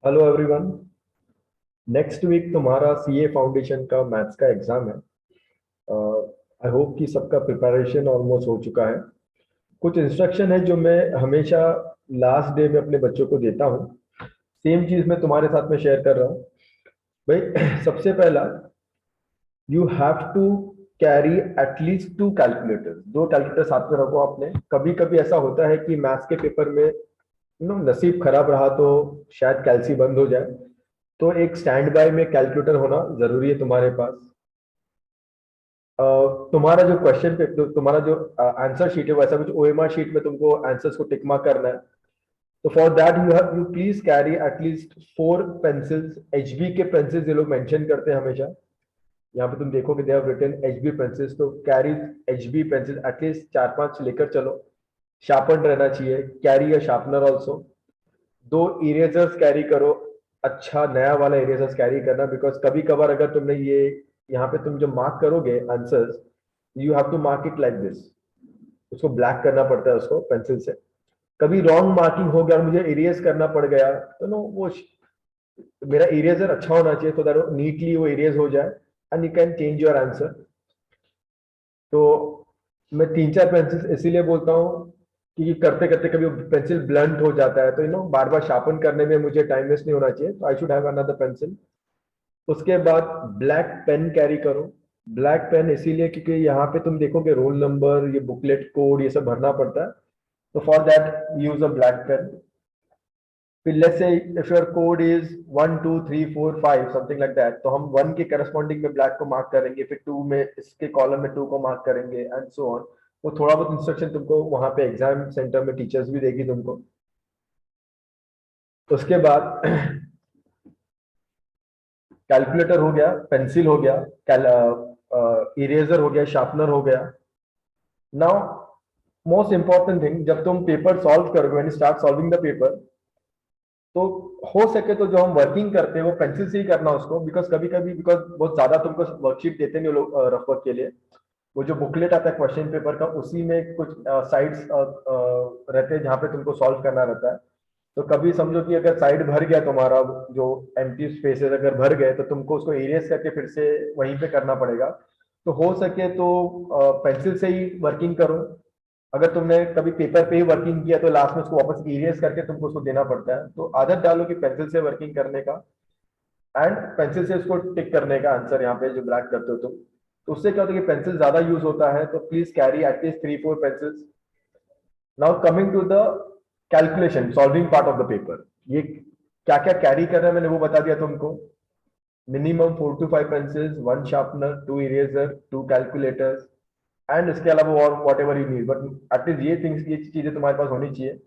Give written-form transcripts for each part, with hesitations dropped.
Hello everyone. Next week तुम्हारा CA foundation का maths का एग्जाम है। आई होप कि सबका प्रिपरेशन ऑलमोस्ट हो चुका है। कुछ इंस्ट्रक्शन है जो मैं हमेशा लास्ट डे में अपने बच्चों को देता हूँ। सेम चीज मैं तुम्हारे साथ में शेयर कर रहा हूँ। भाई सबसे पहला, you have to carry at least two calculators. दो कैलकुलेटर साथ में रखो। आपने कभी कभी ऐसा होता है कि मैथ्स के पेपर में नसीब खराब रहा तो शायद कैलसी बंद हो जाए। तो एक स्टैंड बाय में कैलकुलेटर होना जरूरी है तुम्हारे पास। तुम्हारा जो क्वेश्चन पे तुम्हारा जो आंसर शीट है वैसा कुछ ओएमआर शीट में तुमको आंसर्स को टिक मार्क करना है। तो for that you please carry at least 4 pencils. HB के पेंसिल्स ये लोग मेंशन करते हैं हमेशा। यहाँ पे तुम देखोगे they have written HB pencils, तो कैरी एचबी पेंसिल एटलीस्ट 4-5 लेकर चलो। शार्पन रहना चाहिए, carry a sharpener also. 2 erasers carry करो। अच्छा नया वाला इरेजर्स कैरी करना, बिकॉज कभी कभार अगर तुमने ये यहाँ पे तुम जो मार्क करोगे answers, you have to mark it like this. उसको ब्लैक करना पड़ता है उसको पेंसिल से। कभी रॉन्ग मार्किंग हो गया और मुझे इरेज करना पड़ गया तो नो वो मेरा इरेजर अच्छा होना चाहिए तो दैट नीटली वो इरेज हो जाए and you can change your answer. तो मैं 3-4 पेंसिल इसीलिए बोलता हूँ कि करते करते कभी पेंसिल ब्लंट हो जाता है तो बार बार शार्पन करने में मुझे टाइम वेस्ट नहीं होना चाहिए, तो I should have another pencil. उसके बाद ब्लैक पेन कैरी करो। ब्लैक पेन इसीलिए क्योंकि यहाँ पे तुम देखोगे रोल नंबर, ये बुकलेट कोड ये सब भरना पड़ता है। तो for that use a black pen. फिर let's say if your code is 1 2 3 4 5 something like that, तो हम 1 के करस्पॉन्डिंग में ब्लैक को मार्क करेंगे, फिर 2 में इसके कॉलम में 2 को मार्क करेंगे एंड सो ऑन। वो थोड़ा बहुत इंस्ट्रक्शन तुमको वहां पे एग्जाम सेंटर में टीचर्स भी देगी तुमको। उसके बाद कैलकुलेटर हो गया, पेंसिल हो गया, इरेजर हो गया, शार्पनर हो गया। नाउ मोस्ट इंपॉर्टेंट थिंग, जब तुम पेपर सॉल्व करोगे, when you start solving the paper, तो हो सके तो जो हम वर्किंग करते हैं वो पेंसिल से ही करना उसको, बिकॉज कभी कभी बिकॉज बहुत ज्यादा तुमको वर्कशीट देते नहीं वो लोग रफ वर्क के लिए। वो जो बुकलेट आता है क्वेश्चन पेपर का उसी में कुछ साइड्स रहते हैं जहाँ पे तुमको सॉल्व करना रहता है। तो कभी समझो कि अगर साइड भर गया तुम्हारा, जो एम्प्टी स्पेसेस अगर भर गए तो तुमको उसको इरेज करके फिर से वहीं पे करना पड़ेगा। तो हो सके तो पेंसिल से ही वर्किंग करो। अगर तुमने कभी पेपर पे ही वर्किंग किया तो लास्ट में उसको वापस इरेज करके तुमको उसको देना पड़ता है, तो आदत डालो कि पेंसिल से वर्किंग करने का एंड पेंसिल से उसको टिक करने का आंसर यहाँ पे जो ब्लैक करते हो तुम। तो उससे क्या होता है कि पेंसिल ज्यादा यूज होता है, तो please carry at least 3-4 pencils. Now coming to the calculation solving part of the paper, ये क्या क्या कैरी करना है मैंने वो बता दिया तुमको। Minimum 4 to 5 pencils, 1 sharpener, 2 eraser, 2 calculators and इसके अलावा और whatever you need, but at least ये थिंग्स ये चीजें तुम्हारे पास होनी चाहिए।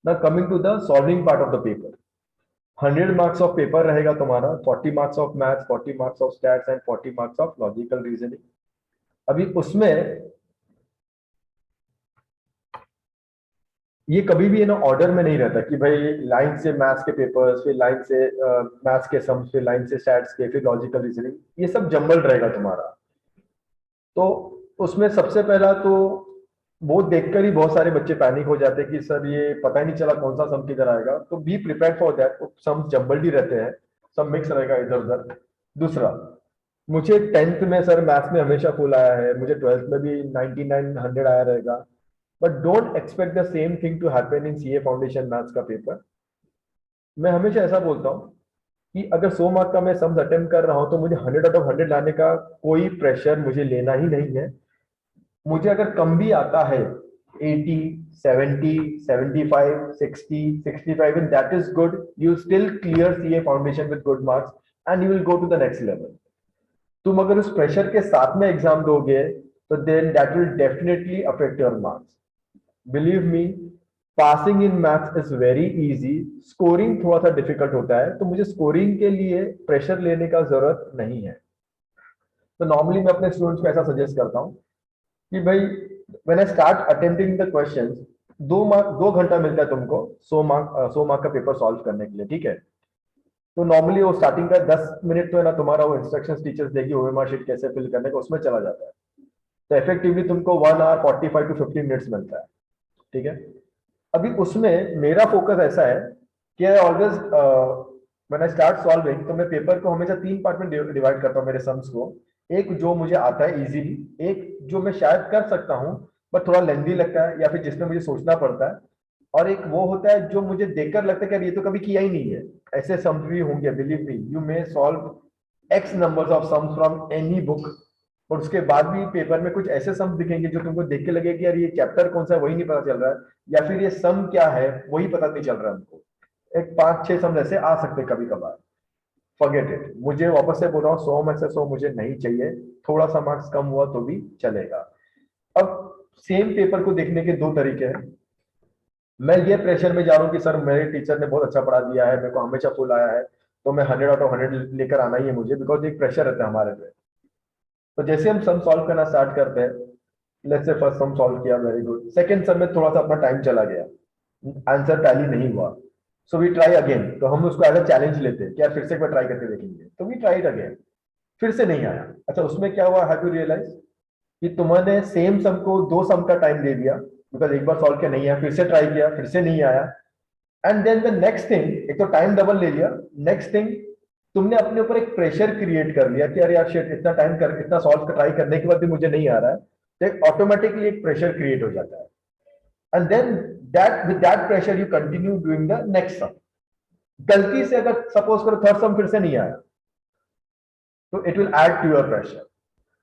Now coming to the solving part of the paper, 100 marks of paper रहेगा तुम्हारा। 40 marks of maths, 40 marks of stats and 40 marks of logical reasoning. अभी उसमें ये कभी भी ऑर्डर में नहीं रहता कि भाई लाइन से मैथ्स के पेपर्स, फिर लाइन से मैथ्स के सम्स, फिर लाइन से स्टैट्स के, फिर लॉजिकल रीजनिंग, ये सब जम्बल रहेगा तुम्हारा। तो उसमें सबसे पहला तो वो देखकर ही बहुत सारे बच्चे पैनिक हो जाते हैं कि सर ये पता ही नहीं चला कौन सा सम किधर आएगा। तो be prepare for that, sum jumble ही रहते हैं, सब मिक्स रहेगा इधर उधर। दूसरा, मुझे 10th में सर मैथ्स में हमेशा फुल आया है, मुझे 12th में भी 99-100 आया रहेगा। But don't expect the same thing to happen in CA foundation maths का पेपर। मैं हमेशा ऐसा बोलता हूँ कि अगर 100 मार्क का मैं सम्स अटेम्प्ट कर रहा हूँ तो मुझे 100 आउट ऑफ 100 लाने का कोई प्रेशर मुझे लेना ही नहीं है। मुझे अगर कम भी आता है 80, 70, 75, 60, 65, and that is good. You still clear CA foundation with good marks and you will go to the next level. तुम अगर उस प्रेशर के साथ में एग्जाम दोगे तो then that will definitely affect your marks. Believe me, passing in maths is very easy, scoring थोड़ा सा डिफिकल्ट होता है, तो मुझे स्कोरिंग के लिए प्रेशर लेने का जरूरत नहीं है। तो नॉर्मली मैं अपने स्टूडेंट्स को ऐसा सजेस्ट करता हूँ कि भाई when I start attempting the questions, 2 घंटा मिलता है तुमको 100 मार्क का पेपर सॉल्व करने के लिए, ठीक है। तो नॉर्मली वो स्टार्टिंग का 10 मिनट तो है ना तुम्हारा, वो इंस्ट्रक्शंस टीचर्स देगी ओएमआर शीट कैसे फिल करने का, उसमें चला जाता है। तो इफेक्टिवली तुमको 1 hour 45 to 50 मिनट्स मिलता है, ठीक है। अभी उसमें मेरा फोकस ऐसा है कि I always when I start solving, तो मैं पेपर को हमेशा 3 पार्ट में डिवाइड करता हूँ मेरे सम्स को। एक जो मुझे आता है इजीली, एक जो मैं शायद कर सकता हूँ बट थोड़ा लेंदी लगता है या फिर जिसमें मुझे सोचना पड़ता है, और एक वो होता है जो मुझे देखकर लगता है कि यार ये तो कभी किया ही नहीं है। ऐसे सम्स भी होंगे, believe me, you may solve x numbers of sums from any book, और उसके बाद भी पेपर में कुछ ऐसे सम्स दिखेंगे जो तुमको देख के लगे कि यार ये चैप्टर कौन सा है वही नहीं पता चल रहा है, या फिर ये सम क्या है वही पता नहीं चल रहा है हमको। एक 5-6 सम ऐसे आ सकते कभी कभार। फॉरगेट इट, मुझे वापस से बोल रहा हूँ 100 में से 100 मुझे नहीं चाहिए। थोड़ा सा मार्क्स कम हुआ तो भी चलेगा। अब सेम पेपर को देखने के दो तरीके हैं। मैं ये प्रेशर में जा रहा हूँ कि सर मेरे टीचर ने बहुत अच्छा पढ़ा दिया है, मेरे को हमेशा फुल आया है, तो मैं 100 आउट ऑफ 100 लेकर आना ही है मुझे, बिकॉज एक प्रेशर रहता है हमारे पे। तो जैसे हम सम सॉल्व करना स्टार्ट करते हैं, let's say first sum solve किया, वेरी गुड, सेकंड सम में थोड़ा सा अपना टाइम चला गया, आंसर टैली नहीं हुआ, सो वी ट्राई अगेन। तो हम उसको एज अ चैलेंज लेते हैं कि यार फिर से एक बार ट्राई करके देखेंगे, तो वी ट्राई इट अगेन। फिर से नहीं आया, अच्छा उसमें क्या हुआ, हैव यू रियलाइज कि तुमने सेम सम को 2 सम का टाइम दे दिया, बिकॉज एक बार सॉल्व किया नहीं आया, फिर से ट्राई किया, फिर से नहीं आया, and then the next thing, एक तो टाइम डबल ले लिया, नेक्स्ट थिंग तुमने अपने ऊपर एक प्रेशर क्रिएट कर लिया कि यार यार शिट, इतना टाइम कर, इतना सॉल्व ट्राई करने के बाद भी मुझे नहीं आ रहा है, तो एक ऑटोमेटिकली एक प्रेशर क्रिएट हो जाता है। And then that with that pressure you continue doing the next sum. गलती से अगर सपोज करो थर्ड सम फिर से नहीं आया, तो it will add to your pressure,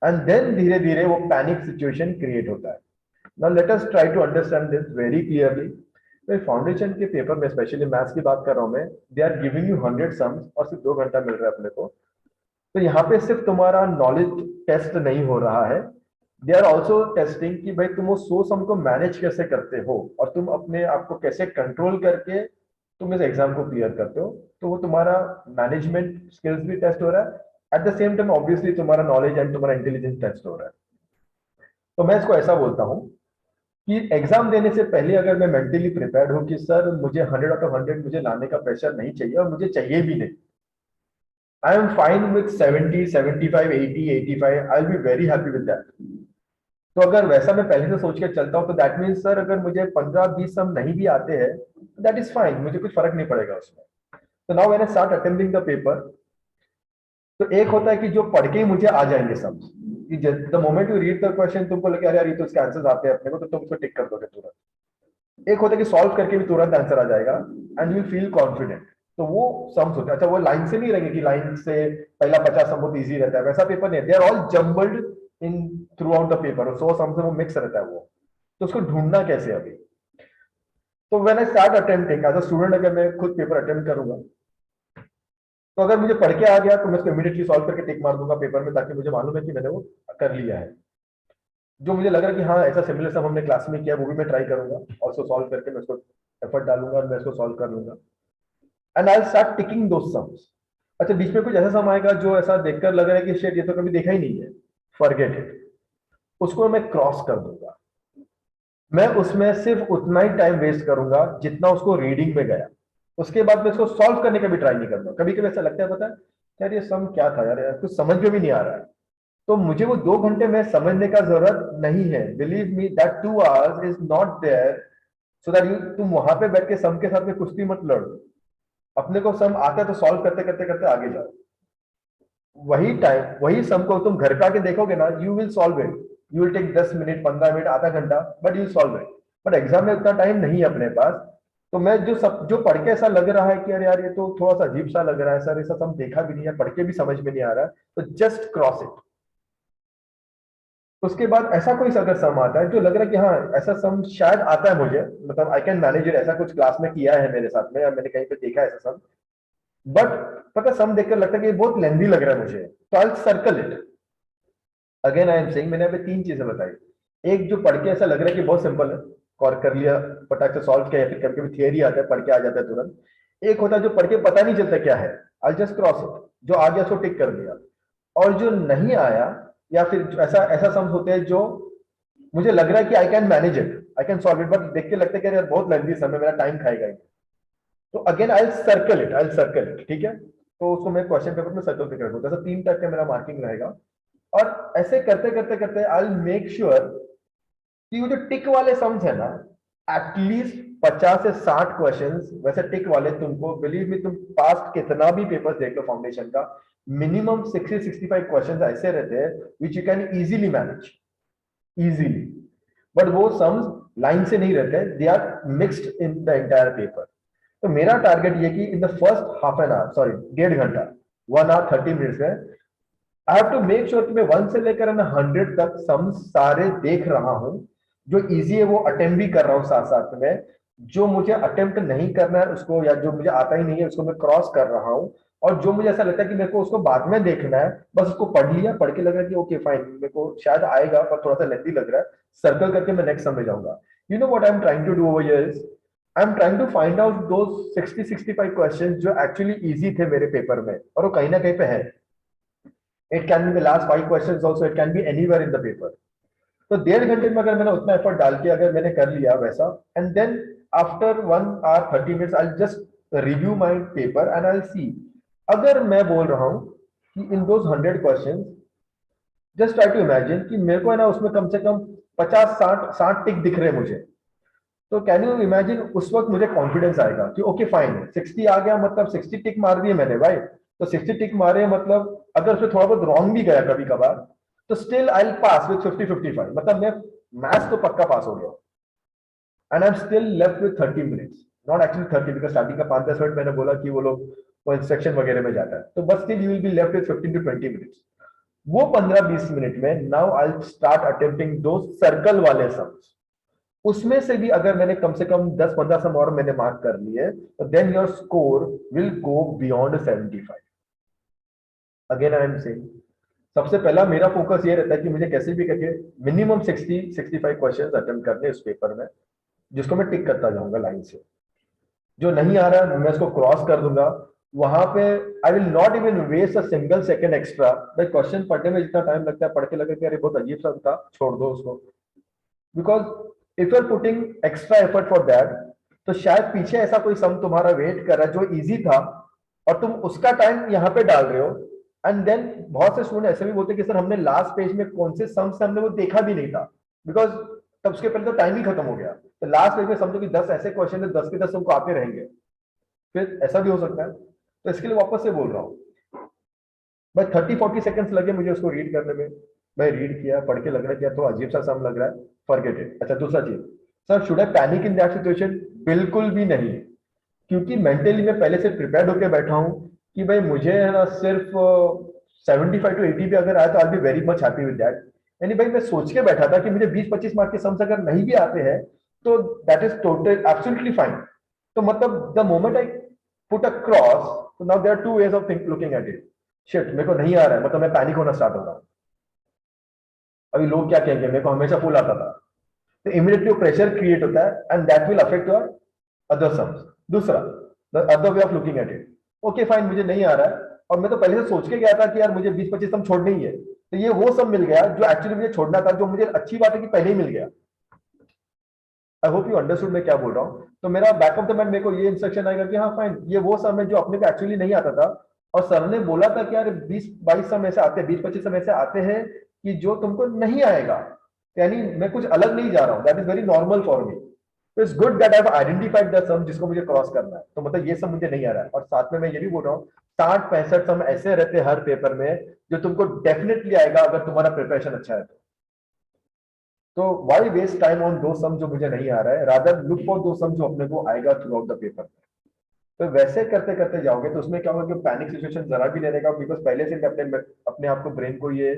and then धीरे धीरे वो पैनिक सिचुएशन क्रिएट होता है। Now let us try to understand this very clearly. मैं फाउंडेशन के पेपर में स्पेशली मैथ्स की बात कर रहा हूं मैं, they are giving you 100 sums और सिर्फ 2 घंटा मिल रहा है अपने को। तो यहाँ पे सिर्फ तुम्हारा नॉलेज टेस्ट नहीं हो रहा है, दे आर ऑल्सो टेस्टिंग कि भाई तुम वो 100 सम को मैनेज कैसे करते हो और तुम अपने आप को कैसे कंट्रोल करके तुम इस एग्जाम को क्लियर करते हो। तो वो तुम्हारा मैनेजमेंट स्किल्स भी टेस्ट हो रहा है, at the same time obviously तुम्हारा नॉलेज एंड तुम्हारा इंटेलिजेंस टेस्ट हो रहा है। तो मैं इसको ऐसा बोलता हूँ कि एग्जाम देने से पहले अगर मैं मेंटली प्रिपेयर्ड हूँ कि सर मुझे 100 आउट ऑफ 100 मुझे लाने का प्रेशर नहीं चाहिए और मुझे चाहिए भी नहीं, I am fine with 70, 75, 80, 85, I will be very happy with that. तो अगर वैसा मैं पहले से सोच के चलता हूँ तो दैट मीन्स सर अगर मुझे 15-20 सम नहीं भी आते हैं, दैट इज फाइन, मुझे कुछ फर्क नहीं पड़ेगा उसमें। तो now when I start attempting the paper, तो एक होता है कि जो पढ़ के ही मुझे आ जाएंगे सम, कि the moment you read the question तुमको लगे अरे यार ये तो इसके आंसर्स आते हैं अपने को, तो तुम उसको टिक कर दोगे तुरंत। एक होता है कि सॉल्व करके भी तुरंत आंसर आ जाएगा एंड यू फील कॉन्फिडेंट। तो वो सम्स होते हैं। अच्छा वो लाइन से नहीं रहेंगे कि लाइन से पहला 50 सम बहुत इजी रहता है, वैसा पेपर नहीं है, they are all jumbled in throughout the paper, 100 sum से वो मिक्स रहता है वो। तो उसको ढूंढना कैसे अभी। तो when I start attempting as a student, अगर मैं खुद पेपर अटेम्प्ट करूंगा, तो अगर मुझे पढ़ के आ गया तो मैं उसको इमीडिएटली सॉल्व करके टिक मार दूंगा पेपर में, ताकि मुझे मालूम है कि मैंने वो कर लिया है। जो मुझे लग रहा है कि हाँ ऐसा सिमिलर सम हमने क्लास में किया, वो भी मैं ट्राई करूंगा और उसको सॉल्व करके मैं उसको एफर्ट डालूंगा और मैं उसको सॉल्व कर लूंगा, and I start ticking those sums. अच्छा बीच में कुछ ऐसा सम आएगा जो ऐसा देखकर लग रहा है कि शेट ये तो कभी देखा ही नहीं है, फॉरगेट इट, उसको मैं क्रॉस कर दूंगा। मैं उसमें सिर्फ उतना ही टाइम वेस्ट करूंगा जितना उसको रीडिंग में गया। उसके बाद मैं इसको सॉल्व करने का भी ट्राई नहीं करूंगा। कभी कभी ऐसा लगता है पता है यार ये सम क्या था यार, यार कुछ समझ में भी नहीं आ रहा है, तो मुझे वो 2 घंटे में समझने का जरूरत नहीं है। Believe me that 2 hours is not there so that you, तुम वहां पे बैठ के सम के साथ में कुश्ती मत लड़ो। अपने को सम आता है तो सॉल्व करते करते करते आगे जाओ। वही टाइम वही सम को तुम घर पे आके देखोगे ना, you will solve it, you will take 10 minute, 15 minute, आधा घंटा, but you solve it. But exam में उतना टाइम नहीं है अपने पास। तो मैं जो पढ़ के ऐसा लग रहा है कि अरे यार ये तो थोड़ा सा अजीब सा लग रहा है सर, ऐसा सम देखा भी नहीं है, पढ़ के भी समझ में नहीं आ रहा है, तो जस्ट क्रॉस इट। उसके बाद ऐसा कोई अगर सम आता है जो लग रहा है कि हाँ ऐसा सम शायद आता है मुझे, मतलब आई कैन मैनेज इट, ऐसा कुछ क्लास में किया है मेरे साथ में या मैंने कहीं पे देखा है ऐसा सम, बट पता सम देखकर लगता है कि ये बहुत लेंदी लग रहा है मुझे, तो I circle it. Again I am saying, मैंने अभी 3 चीजें बताई। एक जो पढ़ के ऐसा लग रहा है कि बहुत सिंपल है, और कर लिया, फटाक से सॉल्व किया, या फिर कभी कभी थियरी आता है पढ़ के आ जाता है तुरंत। एक होता है जो पढ़ के पता नहीं चलता क्या है, आई जस्ट क्रॉस इट, जो आ गया उसको टिक कर दिया। और जो नहीं आया, या फिर ऐसा ऐसा सम्स होते हैं जो मुझे लग रहा है कि I can manage it, I can solve it, but देख के लगता है कि यार बहुत लेंथी सम है, मेरा टाइम खाएगा ये। तो again I circle it, I circle it, ठीक है। तो उसको मैं क्वेश्चन पेपर में सर्कल पे कर दूंगा, ऐसा 3 टाइप का मेरा मार्किंग रहेगा। और ऐसे करते करते करते आई विल मेक श्योर कि वो जो टिक वाले सम्स है ना, एटलीस्ट 50 से 60 क्वेश्चंस वैसे टिक वाले तुमको, बिलीव मी, तुम पास्ट कितना भी पेपर्स देख लो फाउंडेशन का, मिनिमम 60-65 क्वेश्चंस ऐसे रहते हैं which you can easily manage, easily. But वो सम्स लाइन से नहीं रहते, they are mixed in the entire paper. तो मेरा टारगेट ये कि in the first half an hour, sorry 1.5 घंटा, 1 hour 30 minutes में I have to make sure कि मैं 1 से लेकर 100 तक सम्स सारे देख रहा हूं। जो इजी है वो अटेम्प्ट भी कर रहा हूं साथ साथ में, जो मुझे अटेम्प्ट नहीं करना है उसको, या जो मुझे आता ही नहीं है उसको मैं क्रॉस कर रहा हूं, और जो मुझे ऐसा लगता है कि मेरे को उसको बाद में देखना है, बस उसको पढ़ लिया, पढ़ के लग रहा है कि ओके फाइन, मेरे को शायद आएगा पर थोड़ा सा लेंथी लग रहा है, सर्कल करके मैं नेक्स्ट सम में जाऊंगा। You know what I am trying to do over here is, I am trying to find out those 60-65 questions जो एक्चुअली इजी थे मेरे पेपर में, और वो कहीं ना कहीं पे है। It can be the last 5 questions also, it can be anywhere in the paper. तो 1.5 घंटे में अगर मैंने उतना एफर्ट डाल के अगर मैंने कर लिया वैसा, and then after 1 hour 30 minutes I just review my paper and I see, अगर मैं बोल रहा हूं कि in those 100 questions, just try to imagine कि मेरे को है ना उसमें कम से कम 50-60 टिक दिख रहे हैं मुझे, तो कैन यू इमेजिन उस वक्त मुझे कॉन्फिडेंस आएगा कि ओके फाइन, 60 आ गया मतलब 60 टिक मार दिए मैंने भाई, तो 60 टिक मारे मतलब अगर उसमें थोड़ा बहुत रॉन्ग भी गया कभी कभार, तो still I will pass with 50-55, मतलब मैं मैथ्स तो पक्का पास हो गया, and I am still left with 30 minutes, not actually 30, because starting का 5-10 मिनट मैंने बोला कि वो लोग वो इंस्ट्रक्शन वगैरह में जाता है, तो बस still you will be left with 15-20 minutes। वो 15-20 मिनट में नाउ आई स्टार्ट अटेम्प्टिंग दो सर्कल वाले सम्स, उसमें से भी अगर मैंने कम से कम 10-15 सम और मैंने मार्क कर लिए, तो then your score will go beyond 75। Again I am saying, सबसे पहला मेरा फोकस ये रहता है कि मुझे कैसे भी करके मिनिमम 60-65 क्वेश्चंस अटेम्प्ट करने उस पेपर में, जिसको मैं टिक करता जाऊंगा लाइन से। जो नहीं आ रहा है मैं उसको क्रॉस कर दूंगा वहां पे। I will not even waste a single second extra. भाई क्वेश्चन पढ़ने में जितना टाइम लगता है, पढ़ के लगे कि अरे बहुत अजीब सा था, छोड़ दो उसको, because if you are putting extra effort for that, तो शायद पीछे ऐसा कोई सम तुम्हारा वेट कर रहा है जो इजी था, और तुम उसका टाइम यहाँ पे डाल रहे हो, एंड देन बहुत से स्टूडेंट ऐसे भी बोलते हैं कि सर हमने लास्ट पेज में कौन से सम से हमने वो देखा भी नहीं था, बिकॉज तब उसके पहले तो टाइम ही खत्म हो गया, तो लास्ट पेज में समझो कि 10 ऐसे क्वेश्चन है, 10 के 10 तुमको आते रहेंगे, फिर ऐसा भी हो सकता है। तो इसके लिए वापस से बोल रहा हूँ, भाई 30-40 सेकंड्स लगे मुझे उसको रीड करने में, मैं रीड किया, पढ़ के लग रहा है कि यार थोड़ा अजीब सा सम लग रहा है, फॉरगेट इट। अच्छा दूसरा चीज, sir should I panic in that situation? बिल्कुल भी नहीं, क्योंकि मेंटली मैं पहले से प्रिपेयर्ड होकर बैठा हूं कि भाई मुझे है ना सिर्फ 75-80 भी अगर आया तो I be very much happy with that. यानी भाई मैं सोच के बैठा था कि मुझे 20-25 मार्क के सम्स अगर नहीं भी आते हैं तो that is total absolutely fine. तो मतलब the moment I put a cross, तो now there are two ways of looking at it. Shit मेरे को नहीं आ रहा है, मतलब मैं पैनिक होना स्टार्ट हो रहा हूं, अभी लोग क्या कहेंगे, मेरे को हमेशा फुल आता था, तो इमीडिएटली प्रेशर क्रिएट होता है and that will affect your other sums. दूसरा, the other way of looking at it, okay fine मुझे नहीं आ रहा है, और मैं तो पहले से सोच के गया था कि यार मुझे 20-25 सम छोड़ने ही है, तो ये वो सब मिल गया जो एक्चुअली मुझे छोड़ना था, जो मुझे अच्छी बात है कि पहले ही मिल गया। आई होप यू अंडरस्टूड मैं क्या बोल रहा हूँ। तो मेरा बैक ऑफ द माइंड मेरे को ये इंस्ट्रक्शन आएगा कि हाँ फाइन, ये वो सम है जो अपने को एक्चुअली नहीं आता था, और सर ने बोला था कि यार 20-22 सम ऐसे आते हैं, 20-25 सम ऐसे आते हैं कि जो तुमको नहीं आएगा, यानी मैं कुछ अलग नहीं जा रहा हूँ, that is very normal for me. तो it's good that I have identified the sum जिसको मुझे क्रॉस करना है, तो मतलब ये सब मुझे नहीं आ रहा है। और साथ में मैं ये भी बोल रहा हूँ 60-65 सम ऐसे रहते हैं हर पेपर में जो तुमको डेफिनेटली आएगा अगर तुम्हारा प्रिपरेशन अच्छा है तो वाई वेस्ट टाइम ऑन दो सम जो मुझे नहीं आ रहा है, रादर लुक फॉर दो सम जो अपने को आएगा थ्रू आउट द पेपर। तो वैसे करते करते जाओगे तो उसमें क्या होगा कि पैनिक सिचुएशन जरा भी नहीं रहेगा, बिकॉज पहले से मैं अपने आप को, ब्रेन को ये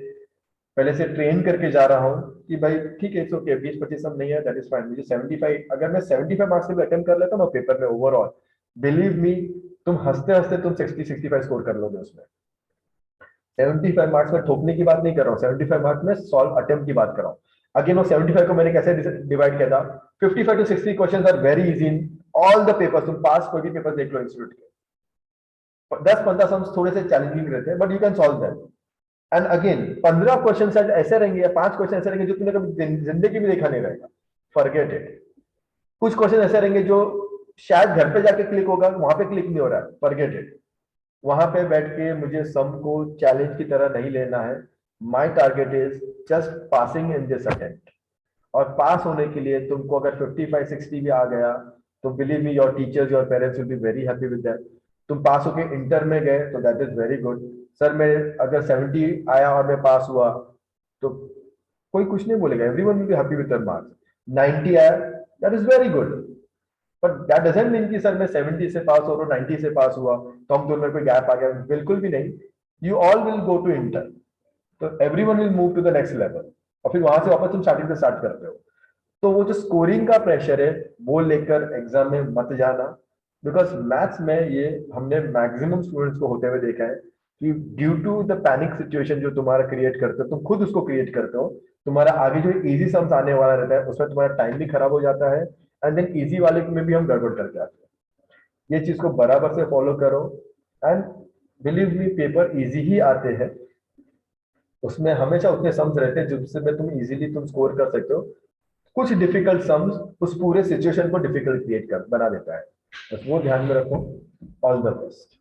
पहले से ट्रेन करके जा रहा हूँ कि भाई ठीक है, इट्स ओके, 20-25 सम नहीं है, दैट इज फाइन। मुझे 75, अगर मैं 75 मार्क्स से भी अटेम्प्ट कर लेता हूँ ना पेपर में ओवरऑल, बिलीव मी, तुम हंसते हंसते तुम 60-65 स्कोर कर लोगे उसमें। 75 मार्क्स में ठोकने की बात नहीं कर रहा हूँ, 75 मार्क्स में सॉल्व अटेम्प्ट की बात कर रहा हूँ। अगेन वो 75 को मैंने कैसे डिवाइड किया था, 55-60 question are very easy in all the papers. तुम पास कोई भी पेपर देख लो इंस्टीट्यूट के, 10-15 सम्स थोड़े से चैलेंजिंग रहते हैं, but you can solve that. And again 15 question ऐसे रहेंगे या 5 क्वेश्चन ऐसे रहेंगे जो तुमने कभी जिंदगी में देखा नहीं रहेगा, फॉरगेट इट। कुछ क्वेश्चन ऐसे रहेंगे जो शायद घर पे जाके क्लिक होगा, वहां पे क्लिक नहीं हो रहा है, फॉरगेट इट। वहां पे बैठ के मुझे सम को चैलेंज की तरह नहीं लेना है। My target is just passing in this attempt, और पास होने के लिए तुमको अगर 55-60 भी आ गया तो believe me your teachers your parents will be very happy with that. तुम पास होके इंटर में गए तो that is very good. Sir मैं अगर 70 आया और मैं पास हुआ तो कोई कुछ नहीं बोलेगा, everyone will be happy with their marks. 90 आया, that is very good. But that doesn't mean कि सर मैं 70 से पास हो रहा हूँ 90 से पास हुआ तो हम दोनों में कोई गैप आ गया, बिल्कुल भी नहीं। You all will go to inter, तो everyone will move to the next level, और फिर वहां से वापस तुम स्टार्टिंग से स्टार्ट करते हो। तो वो जो स्कोरिंग का प्रेशर है वो लेकर एग्जाम में मत जाना, बिकॉज मैथ्स में ये हमने मैक्सिमम स्टूडेंट्स को होते हुए देखा है कि due to the panic situation जो तुम्हारा क्रिएट करते हो, तुम खुद उसको क्रिएट करते हो, तुम्हारा आगे जो इजी सम्स आने वाला रहता है उसमें तुम्हारा टाइम भी खराब हो जाता है, एंड देन इजी वाले में भी हम गड़बड़ करके आते हैं। ये चीज को बराबर से फॉलो करो, and believe me paper easy ही आते हैं, उसमें हमेशा उतने सम्स रहते हैं जिससे में तुम स्कोर कर सकते हो। कुछ डिफिकल्ट सम्स उस पूरे सिचुएशन को डिफिकल्ट क्रिएट कर बना देता है, बस वो ध्यान में रखो। All the best.